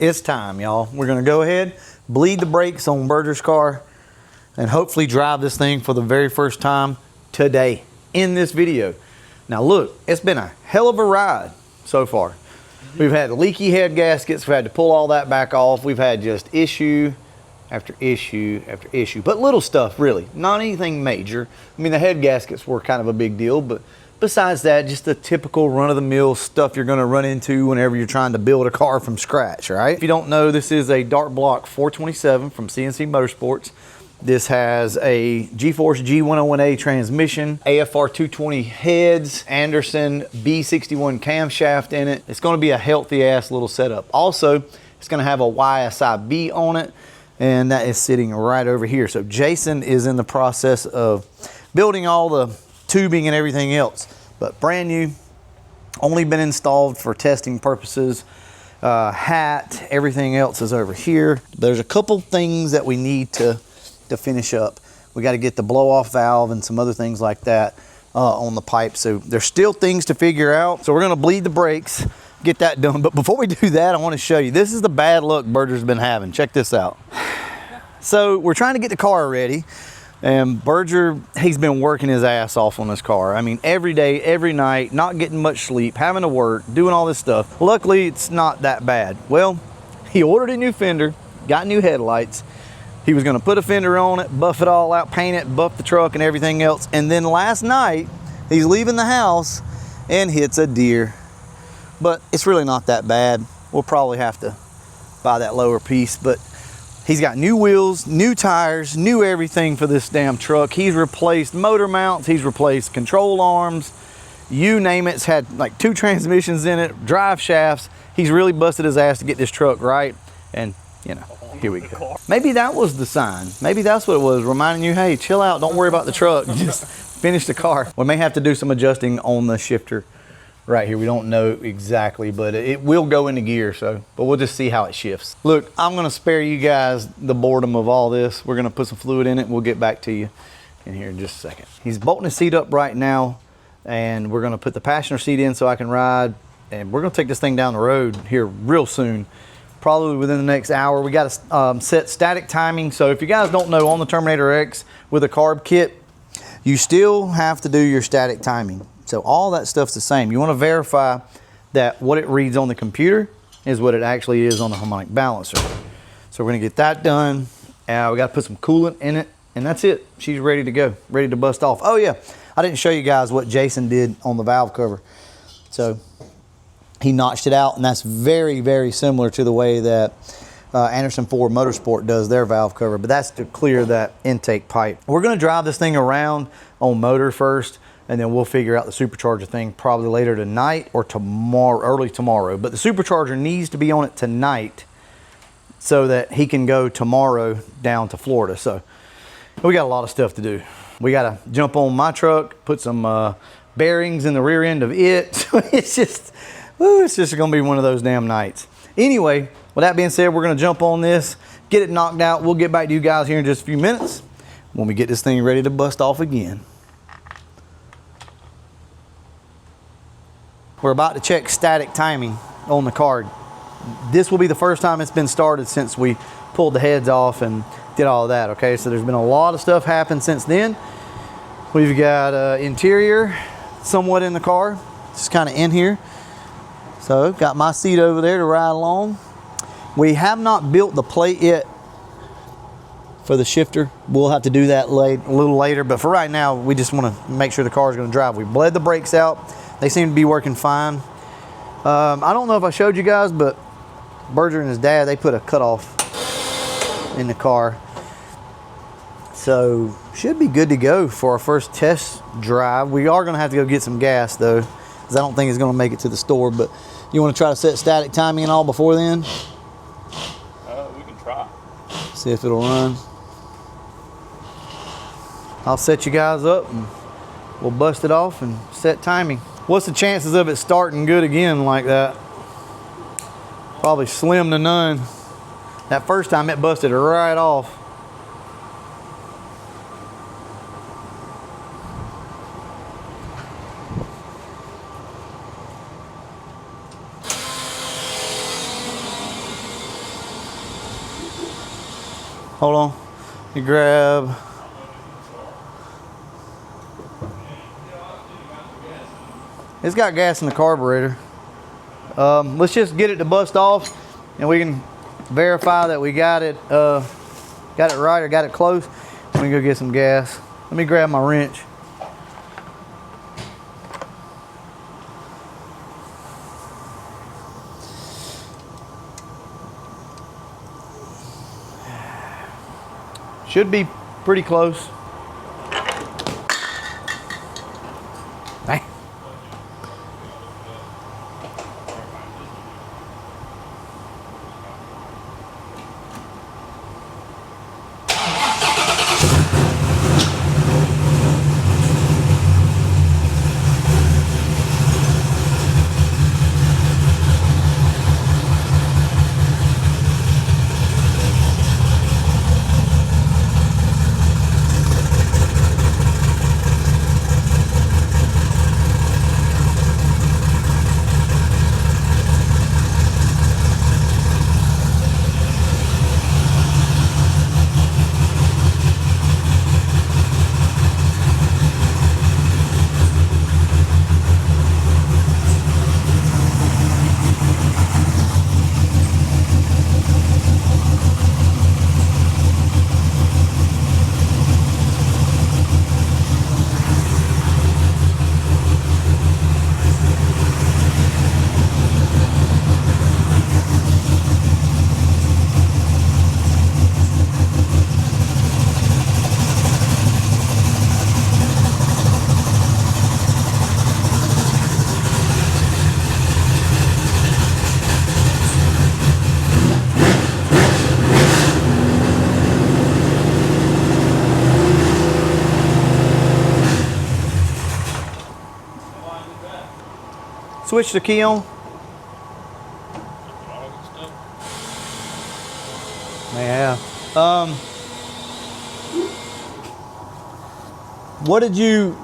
It's time, y'all. We're gonna go ahead, bleed the brakes on Berger's car, and hopefully drive this thing for the very first time today in this video. Now look, it's been a hell of a ride so far. We've had leaky head gaskets, we've had to pull all that back off. We've had just issue after issue after issue, but little stuff really, not anything major. I mean, the head gaskets were kind of a big deal, but besides that, just the typical run-of-the-mill stuff you're gonna run into whenever you're trying to build a car from scratch, right? If you don't know, this is a Dart Block 427 from CNC Motorsports. This has a G-Force G101A transmission, AFR 220 heads, Anderson B61 camshaft in it. It's gonna be a healthy ass little setup. Also, it's gonna have a YSIB on it, and that is sitting right over here. So Jason is in the process of building all the tubing and everything else, but brand new, only been installed for testing purposes. Hat, everything else is over here. There's a couple things that we need to finish up. We got to get the blow off valve and some other things like that on the pipe. So there's still things to figure out. So we're going to bleed the brakes, get that done. But before we do that, I want to show you, this is the bad luck Berger's been having. Check this out. So we're trying to get the car ready, and Berger, he's been working his ass off on this car. I mean, every day, every night, not getting much sleep, having to work, doing all this stuff. Luckily, it's not that bad. Well, he ordered a new fender, got new headlights. He was gonna put a fender on it, buff it all out, paint it, buff the truck and everything else. And then last night, he's leaving the house and hits a deer. But it's really not that bad. We'll probably have to buy that lower piece, but he's got new wheels, new tires, new everything for this damn truck. He's replaced motor mounts, he's replaced control arms, you name it. It's had like 2 transmissions in it, drive shafts. He's really busted his ass to get this truck right. And you know, here we go. Maybe that was the sign. Maybe that's what it was, reminding you, hey, chill out, don't worry about the truck, just finish the car. We may have to do some adjusting on the shifter right here. We don't know exactly, but it will go into gear, but we'll just see how it shifts. Look, I'm gonna spare you guys the boredom of all this. We're gonna put some fluid in it and we'll get back to you in here in just a second. He's bolting his seat up right now, and we're gonna put the passenger seat in so I can ride, and we're gonna take this thing down the road here real soon. Probably within the next hour. We got to set static timing. So if you guys don't know, on the Terminator X with a carb kit, you still have to do your static timing. So all that stuff's the same. You want to verify that what it reads on the computer is what it actually is on the harmonic balancer. So we're gonna get that done. We got to put some coolant in it, and that's it. She's ready to go, ready to bust off. Oh yeah, I didn't show you guys what Jason did on the valve cover. So he notched it out, and that's very, very similar to the way that Anderson Ford Motorsport does their valve cover, but that's to clear that intake pipe. We're gonna drive this thing around on motor first, and then we'll figure out the supercharger thing probably later tonight or tomorrow, early tomorrow. But the supercharger needs to be on it tonight so that he can go tomorrow down to Florida. So we got a lot of stuff to do. We gotta jump on my truck, put some bearings in the rear end of it. So it's just gonna be one of those damn nights. Anyway, with that being said, we're gonna jump on this, get it knocked out. We'll get back to you guys here in just a few minutes when we get this thing ready to bust off again. We're about to check static timing on the card. This will be the first time it's been started since we pulled the heads off and did all of that, okay? So there's been a lot of stuff happened since then. We've got interior somewhat in the car, just kind of in here. So got my seat over there to ride along. We have not built the plate yet for the shifter. We'll have to do that a little later, but for right now, we just want to make sure the car is going to drive. We bled the brakes out. They seem to be working fine. I don't know if I showed you guys, but Berger and his dad, they put a cutoff in the car. So should be good to go for our first test drive. We are going to have to go get some gas though, because I don't think it's going to make it to the store. But you want to try to set static timing and all before then? We can try. See if it'll run. I'll set you guys up and we'll bust it off and set timing. What's the chances of it starting good again like that? Probably slim to none. That first time it busted right off. Hold on. You grab. It's got gas in the carburetor. Let's just get it to bust off, and we can verify that we got it right or got it close. We can go get some gas. Let me grab my wrench. Should be pretty close. Dang. Switch the key on. Yeah. What did you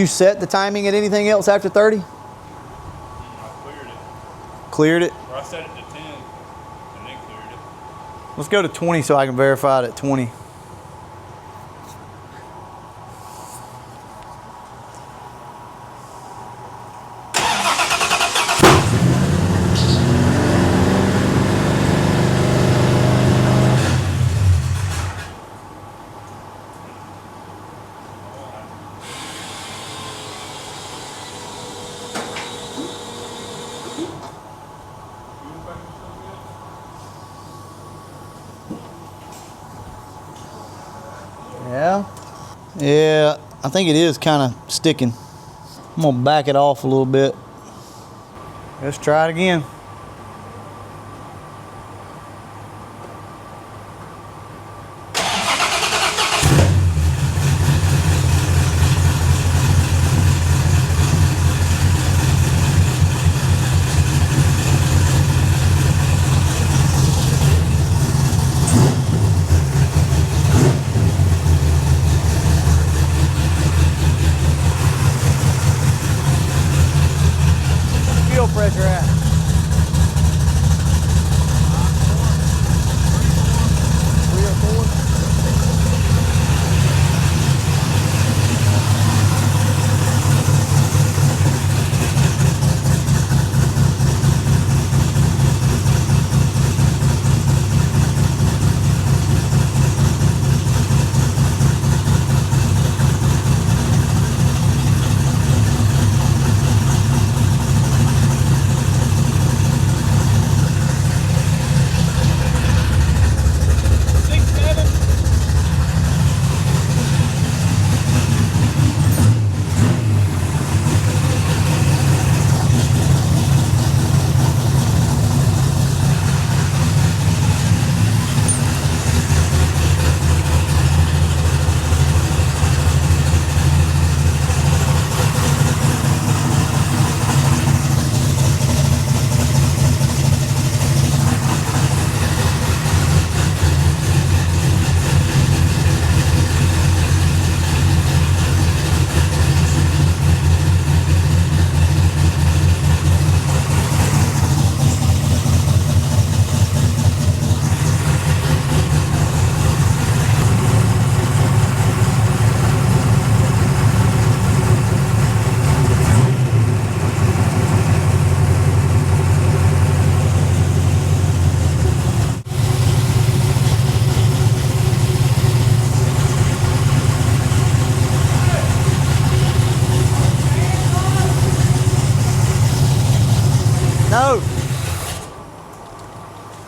set the timing at anything else after 30? I cleared it. Cleared it? Or I set it to 10 and then cleared it. Let's go to 20 so I can verify it at 20. Yeah. Yeah, I think it is kind of sticking. I'm gonna back it off a little bit. Let's try it again. Fuel pressure at?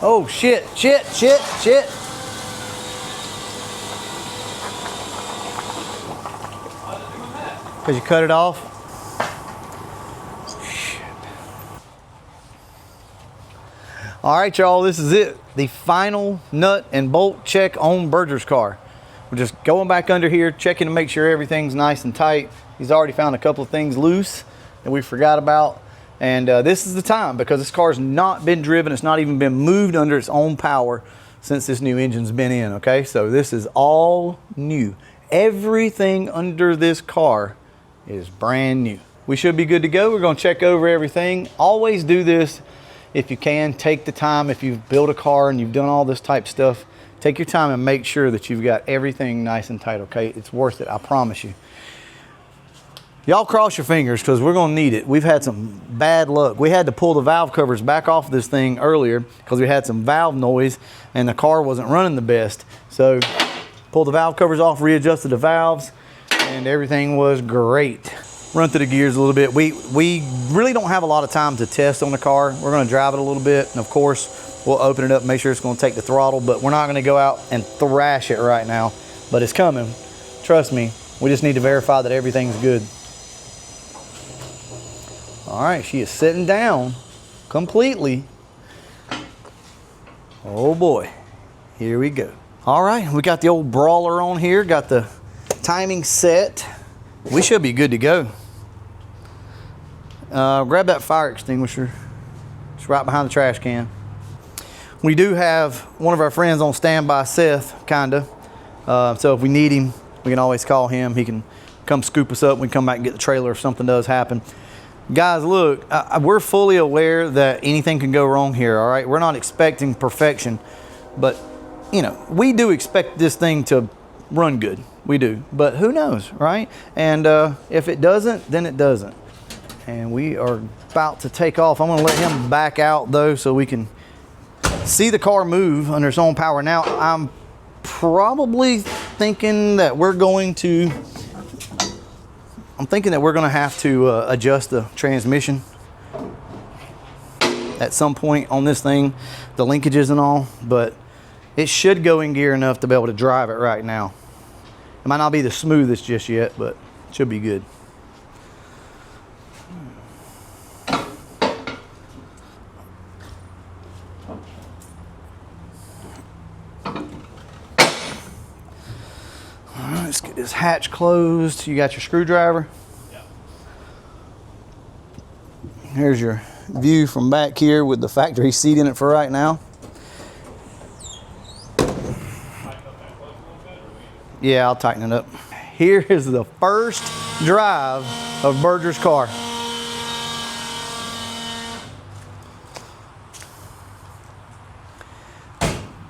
Oh, shit. Because you cut it off? Shit. All right, y'all, this is it. The final nut and bolt check on Berger's car. We're just going back under here, checking to make sure everything's nice and tight. He's already found a couple of things loose that we forgot about. And this is the time, because this car's not been driven. It's not even been moved under its own power since this new engine's been in, okay? So this is all new. Everything under this car is brand new. We should be good to go. We're gonna check over everything. Always do this if you can. Take the time. If you've built a car and you've done all this type stuff, take your time and make sure that you've got everything nice and tight, okay? It's worth it, I promise you. Y'all cross your fingers, because we're gonna need it. We've had some bad luck. We had to pull the valve covers back off this thing earlier because we had some valve noise and the car wasn't running the best. So pulled the valve covers off, readjusted the valves, and everything was great. Run through the gears a little bit. We really don't have a lot of time to test on the car. We're gonna drive it a little bit, and of course, we'll open it up and make sure it's gonna take the throttle, but we're not gonna go out and thrash it right now, but it's coming. Trust me, we just need to verify that everything's good. All right, she is sitting down completely. Oh boy, here we go. All right, we got the old brawler on here, got the timing set. We should be good to go. Grab that fire extinguisher. It's right behind the trash can. We do have one of our friends on standby, Seth, kinda. So if we need him, we can always call him. He can come scoop us up. We can come back and get the trailer if something does happen. Guys, look, we're fully aware that anything can go wrong here, all right? We're not expecting perfection, but, you know, we do expect this thing to run good. We do, but who knows, right? And if it doesn't, then it doesn't. And we are about to take off. I'm gonna let him back out, though, so we can see the car move under its own power. Now, I'm probably thinking that we're going to have to adjust the transmission at some point on this thing, the linkages and all, but it should go in gear enough to be able to drive it right now. It might not be the smoothest just yet, but it should be good. All right, let's get this hatch closed. You got your screwdriver? Yeah. Here's your view from back here with the factory seat in it for right now. Yeah, I'll tighten it up. Here is the first drive of Berger's car.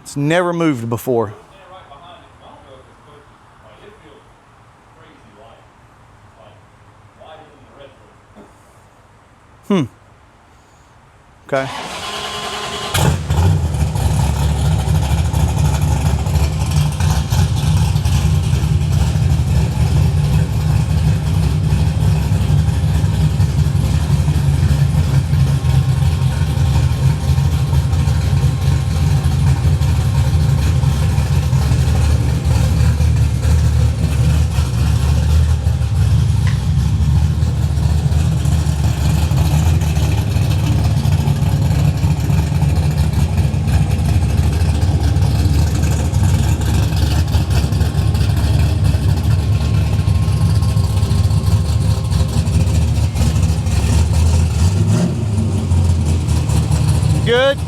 It's never moved before. Okay. Good.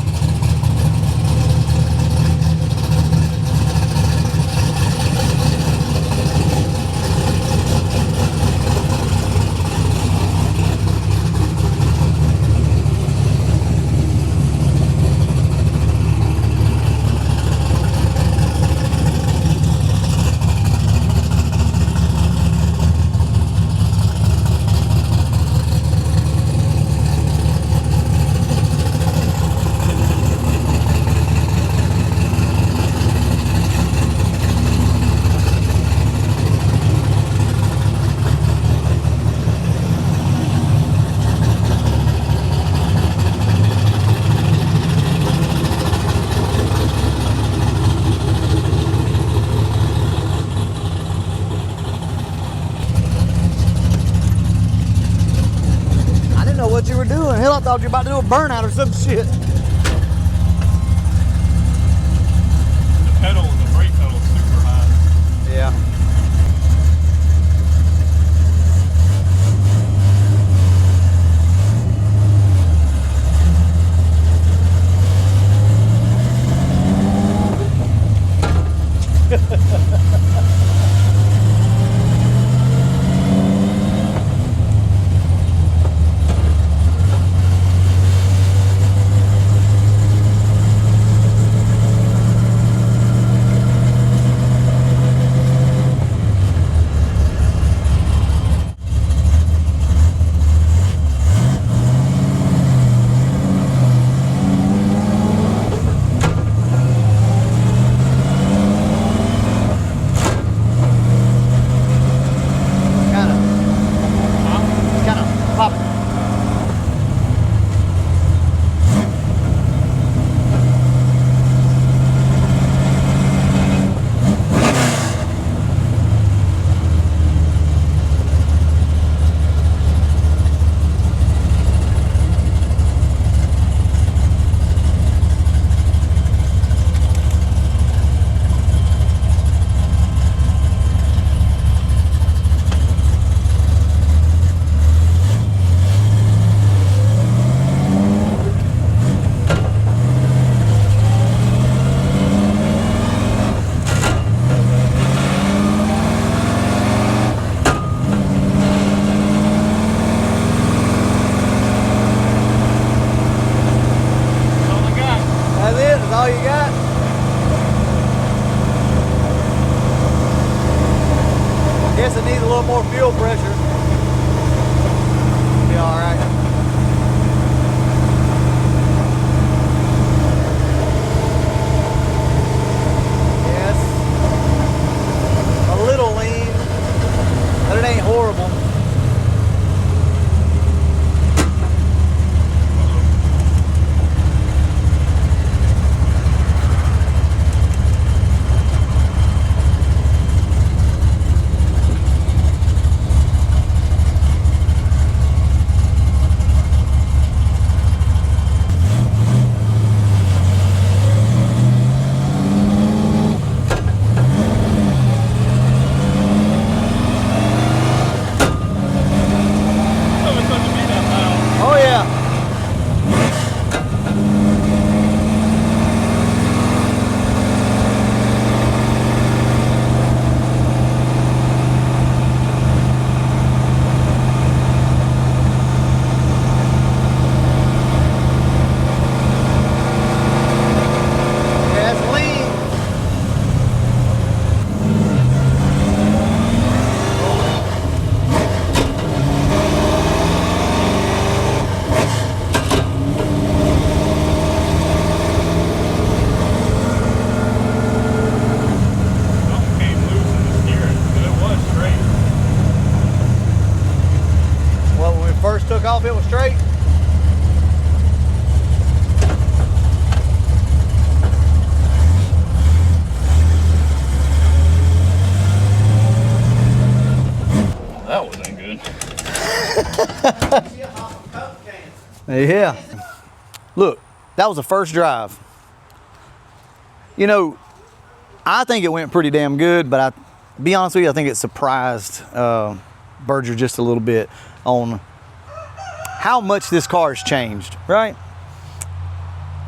thought you were about to do a burnout or some shit. The brake pedal is super high. Yeah. All you got? Guess it needs a little more fuel pressure. Be all right. Yes. A little lean, but it ain't horrible. Took off, it was straight. That wasn't good. Yeah. Look, that was the first drive. You know, I think it went pretty damn good, but to be honest with you, I think it surprised Berger just a little bit on how much this car has changed, right?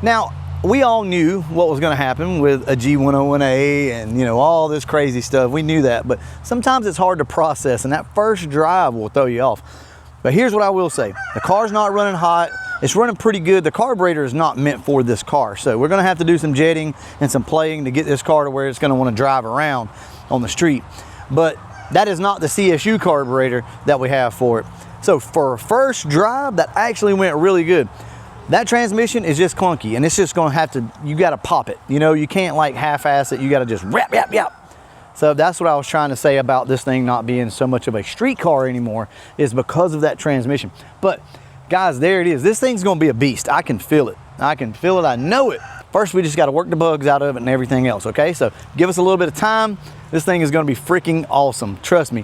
Now, we all knew what was gonna happen with a G101A and, you know, all this crazy stuff. We knew that, but sometimes it's hard to process, and that first drive will throw you off. But here's what I will say. The car's not running hot. It's running pretty good. The carburetor is not meant for this car. So we're gonna have to do some jetting and some playing to get this car to where it's gonna wanna drive around on the street. But that is not the CSU carburetor that we have for it. So for a first drive, that actually went really good. That transmission is just clunky, and it's just gonna have to, you gotta pop it. You know, you can't like half-ass it, you gotta just rap, yap, yap. So that's what I was trying to say about this thing not being so much of a street car anymore, is because of that transmission. But guys, there it is. This thing's gonna be a beast. I can feel it. I can feel it, I know it. First, we just gotta work the bugs out of it and everything else, okay? So give us a little bit of time. This thing is gonna be freaking awesome, trust me.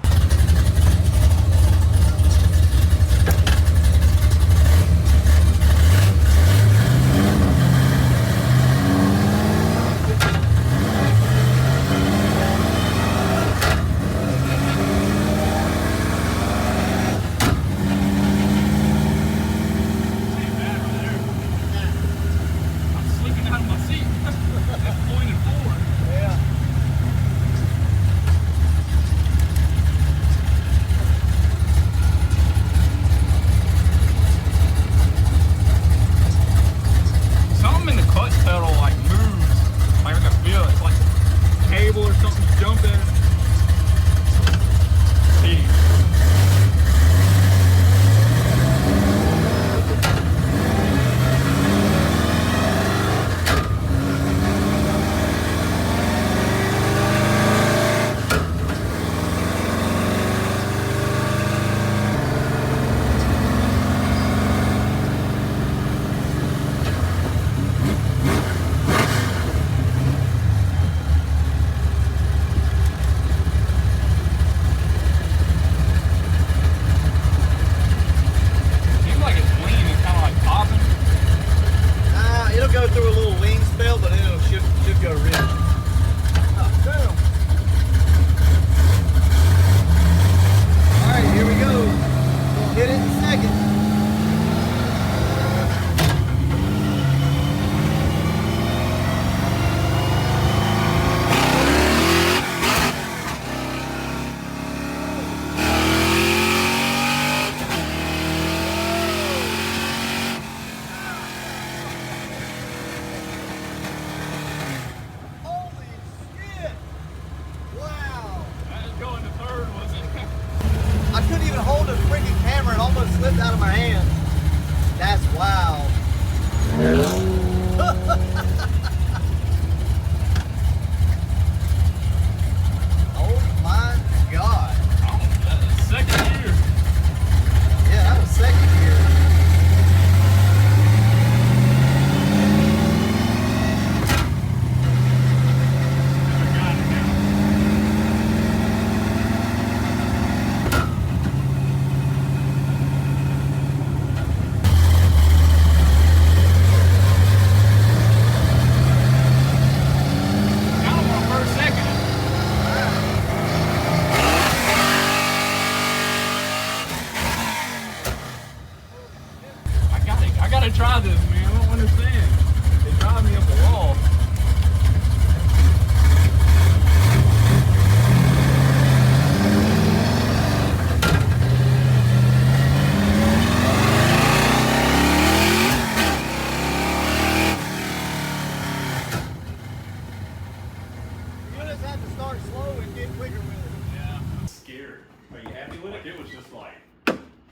start slow and get quicker with it. Yeah. I'm scared. Are you happy with it? It was just like,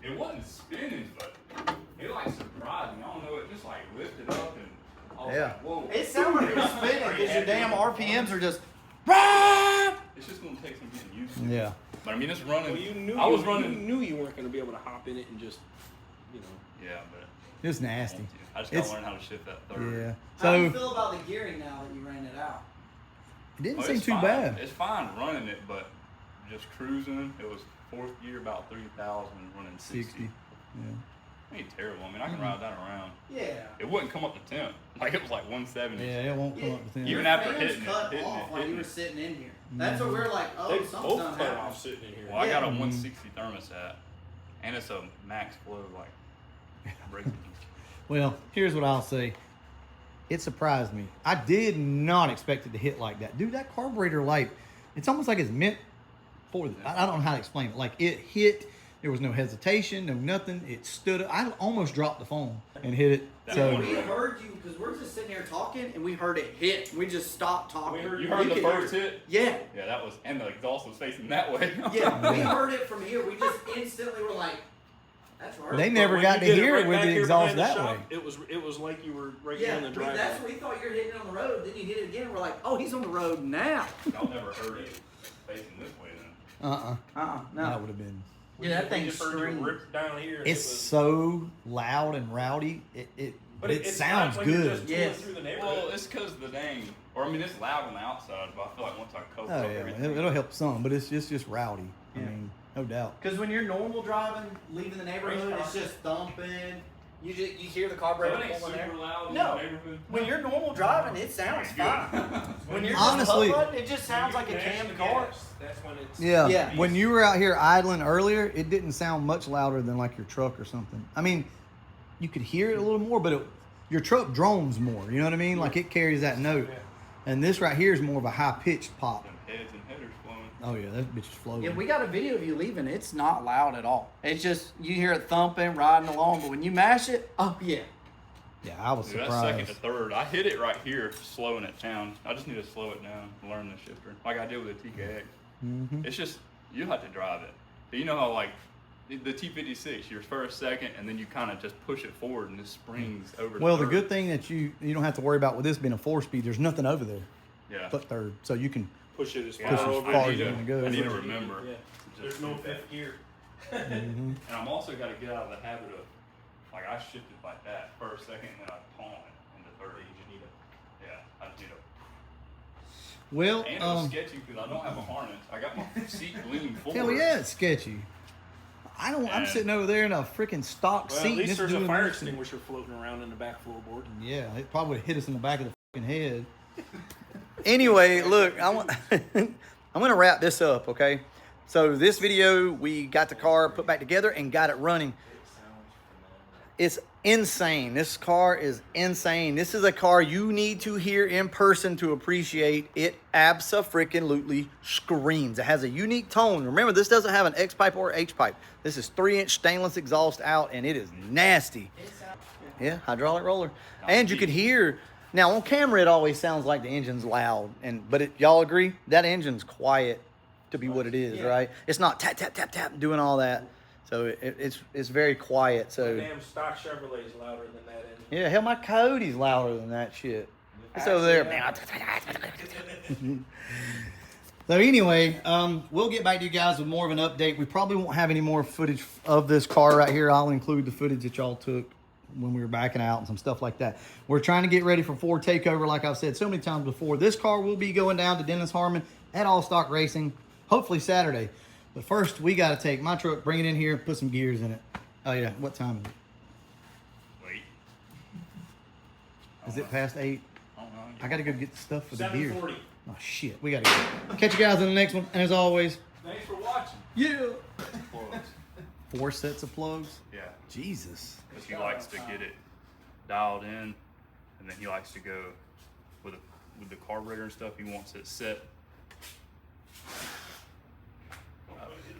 it wasn't spinning, but it like surprised me. I don't know, it just like lifted up and I was like, whoa. It sounded like it was spinning because your damn RPMs are just. It's just gonna take some getting used to. Yeah. But I mean, it's running. Well, you knew I was you running. knew you weren't going to be able to hop in it and just, you know. Yeah, but It was nasty. I just gotta learn how to shift that third. Yeah. How do you So feel about the gearing now that you ran it out? it didn't Oh, seem it's too fine. bad. It's fine running it, but just cruising. It was fourth gear, about 3,000, running 60. 60. Yeah. Ain't terrible. I mean, I can ride that around. Yeah. It wouldn't come up to 10. Like it was like 170. Yeah, it won't come up with them. Even Your after fans hitting it, cut hitting off it, while you hitting were it. sitting in here. That's what we're like. Oh, They something's both done cut happened. off sitting in here. Well, I got a Mm-hmm. 160 thermostat, and it's a max flow like braking. Well, here's what I'll say. It surprised me. I did not expect it to hit like that. Dude, that carburetor light, it's almost like it's meant for the, I don't know how to explain it. Like it hit, there was no hesitation, no nothing. It stood up. I almost dropped the phone and hit it. That So We heard you because we're just sitting here talking and we heard it hit. We just stopped talking. We heard You heard the could first hear hit? Yeah. Yeah, that was, and the exhaust was facing that way. Yeah. We heard it from here. We just instantly were like, that's right. They never When got you to did hear right it with back the here exhaust behind the that shop, way. It was like you were right Yeah, here in the driveway. that's what we thought you were hitting it on the road. Then you hit it again. We're like, oh, he's on the road now. Y'all never heard it facing this way then. That No. would have been. Yeah, that We thing just heard you screamed. ripped down here. and It's it was, so loud and rowdy. But it it's sounds not when you're good. just tooling Yes. through the neighborhood. Well, it's because the dang, or I mean, it's loud on the outside, but I feel like once I cover Oh up yeah, everything. it'll help some, but it's just rowdy. I Yeah. mean, no doubt. Because when you're normal driving, leaving the neighborhood, it's just thumping. You hear the So carburetor it ain't pulling super there. loud No. in the neighborhood. When you're normal driving, it sounds fine. When you're Honestly- just putt-putting, it just sounds like a cammed car. That's when it's. Yeah. Yeah. When you were out here idling earlier, it didn't sound much louder than like your truck or something. I mean, you could hear it a little more, but your truck drones more. You know what I mean? Like it carries that note. Yeah. And this right here is more of a high pitched pop. Them heads and headers flowing. Oh yeah, that bitch is floating. Yeah, we got a video of you leaving. It's not loud at all. It's just you hear it thumping, riding along. But when you mash it, oh yeah. Yeah, I was Dude, that's second surprised. to third. I hit it right here, slowing it down. I just need to slow it down, learn the shifter, like I did with the TKX. Mm-hmm. It's just you have to drive it. But you know how like the T56, you're first, second, and then you kind of just push it forward and it springs over. Well, to the third. good thing that you don't have to worry about with this being a 4-speed. There's nothing over there Yeah. but third, so you can. Push it as Yeah, far Push it as over. far I as need you wanna go. I need to Yeah. remember. Yeah. to There's just no do that. fifth gear. And I'm also got to get out of the habit of, like, I shifted like that first, second, and then I palm it into third. You need a, yeah, I just need a. Well, And it was sketchy because I don't have a harness. I got my seat leaning forward. hell yeah, it's sketchy. I'm And- sitting over there in a freaking stock Well, seat. at least just there's a doing fire this and- extinguisher floating around in the back floorboard. Yeah, it probably would have hit us in the back of the fucking head. Anyway, look, I'm going to wrap this up, okay? So this video, we got the car put back together and got it running. It's insane. This car is insane. This is a car you need to hear in person to appreciate. It abso-freaking-lutely screams. It has a unique tone. Remember, this doesn't have an X-pipe or H-pipe. This is 3-inch stainless exhaust out, and it is nasty. Yeah, hydraulic roller. And you could hear, now on camera it always sounds like the engine's loud, but y'all agree? That engine's quiet to be what it is, right? It's not tap, tap, tap, tap, doing all that. So it's very quiet. So Damn stock Chevrolet's louder than that engine. yeah, hell, my Cody's louder than that shit. It's over there. So anyway, we'll get back to you guys with more of an update. We probably won't have any more footage of this car right here. I'll include the footage that y'all took when we were backing out and some stuff like that. We're trying to get ready for Ford Takeover, like I've said so many times before. This car will be going down to Dennis Harmon at All Stock Racing, hopefully Saturday. But first, we got to take my truck, bring it in here, put some gears in it. Oh yeah, what time is it? Wait. Is it past 8? I don't know. I got to go get the stuff for the gears. 740. Oh shit, we got to go. Catch you guys in the next one. And as always, Thanks for watching. yeah. Plugs. 4 sets of plugs. Yeah. Jesus. Because he likes to get it dialed in, and then he likes to go with the carburetor and stuff. He wants it set.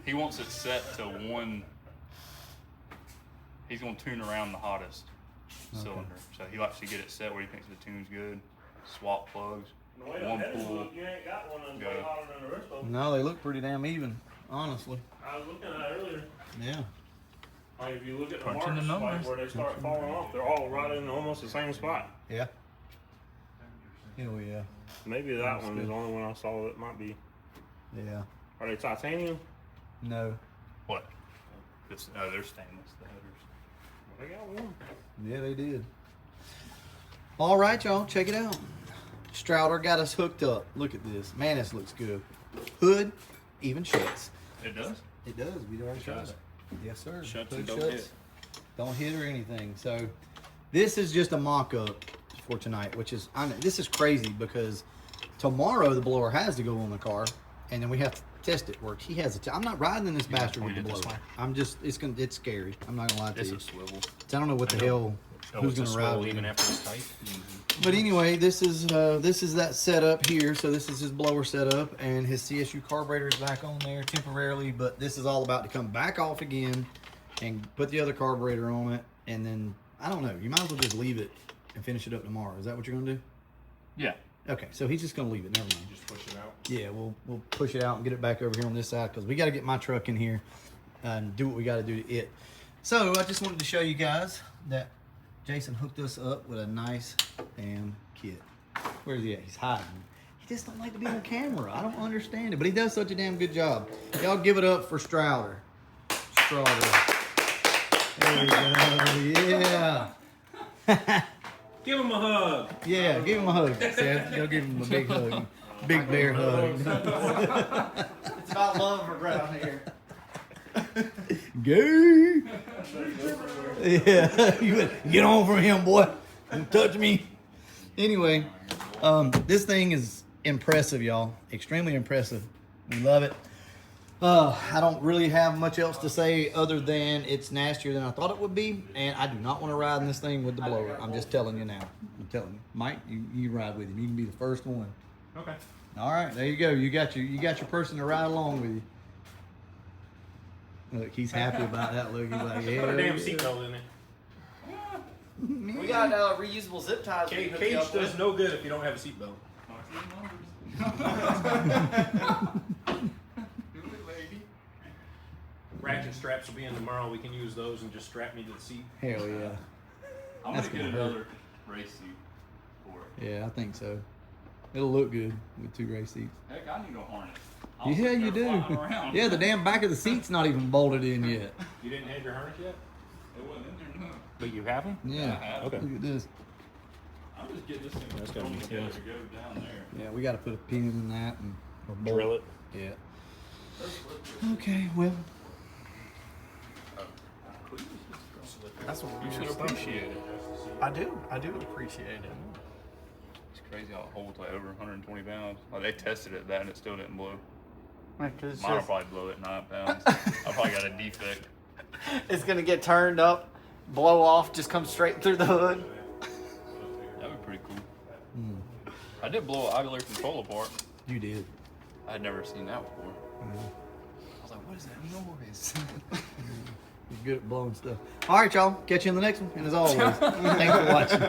He wants it set to one. He's gonna tune around the hottest cylinder, so he likes to get it set where he thinks the tune's good. Swap plugs. The way One the headers pull. look, you ain't got one that's Go. way hotter than the rest of them. No, they look pretty damn even, honestly. I was looking at it earlier. Yeah. Like if you look at the Crunching the marks, like numbers. where they start falling off, they're all right in almost the same spot. Yeah. Hell yeah. Maybe that one is the only one I saw that might be. Yeah. Are they titanium? No. What? This, oh, they're stainless, the headers. They got one. Yeah, they did. All right, y'all, check it out. Strouder got us hooked up. Look at this. Man, this looks good. Hood even shuts. It does? It does. We already shot Shuts. it. Yes, sir. Shuts Hood and don't hit. Don't hit or anything. So this is just a mock-up for tonight, which is, I know, this is crazy because tomorrow the blower has to go on the car, and then we have to test it. Works. He has I'm not riding in this bastard with the point it this blower. way? I'm just, it's scary. I'm not gonna lie to It's you. a swivel. I don't know what the hell, who's gonna ride with even him. after it's tight? But anyway, this is that setup here. So this is his blower setup, and his CSU carburetor is back on there temporarily. But this is all about to come back off again, and put the other carburetor on it, and then I don't know. You might as well just leave it and finish it up tomorrow. Is that what you're gonna do? Yeah. Okay, so he's just gonna leave it. Never mind. Just push it out. Yeah, we'll push it out and get it back over here on this side because we got to get my truck in here and do what we got to do to it. So I just wanted to show you guys that Jason hooked us up with a nice damn kit. Where's he at? He's hiding. He just don't like to be on camera. I don't understand it, but he does such a damn good job. Y'all give it up for Strouder. Strouder. There we go. Yeah. Give him a hug. Yeah, give him a hug, Seth. Go give him a big hug. Big bear hug. It's about love around here. Gay. Yeah, you better get on from him, boy. Don't touch me. Anyway, this thing is impressive, y'all. Extremely impressive. We love it. I don't really have much else to say other than it's nastier than I thought it would be, and I do not want to ride in this thing with the blower. I'm just telling you now. I'm telling you, Mike, you ride with him. You can be the first one. Okay. All right, there you go. You got your person to ride along with you. Look, he's happy about that. Look, he's like, yeah. Put a damn seatbelt in it. We got reusable zip ties. we can hook you Cage up with. does no good if you don't have a seatbelt. Ratchet straps will be in tomorrow. We can use those and just strap me to the seat. Hell yeah. I'm That's gonna get gonna hurt. another race suit for it. Yeah, I think so. It'll look good with 2 race seats. Heck, I need a harness. I'll Yeah, sit you there do. flying around. Yeah, the damn back of the seat's not even bolted in yet. You didn't have your harness yet? It wasn't in there, no. But you have them? Yeah. I have. Okay. Look at this. I'm just getting this thing That's gotta thrown be together good. to go down there. Yeah, we got to put a pin in that and or bolt. Drill it. Yeah. Okay, well. That's what You should appreciate it. I do appreciate it. It's crazy how it holds like over 120 pounds. Like they tested it that and it still didn't blow. Right, 'cause it's, Mine will just- probably blow at 9 pounds. I probably got a defect. it's gonna get turned up, blow off, just come straight through the hood. That'd be pretty cool. I did blow an idler control apart. You did. I had never seen that before. I was like, what is that noise? You're good at blowing stuff. All right, y'all. Catch you in the next one. And as always, thanks for watching.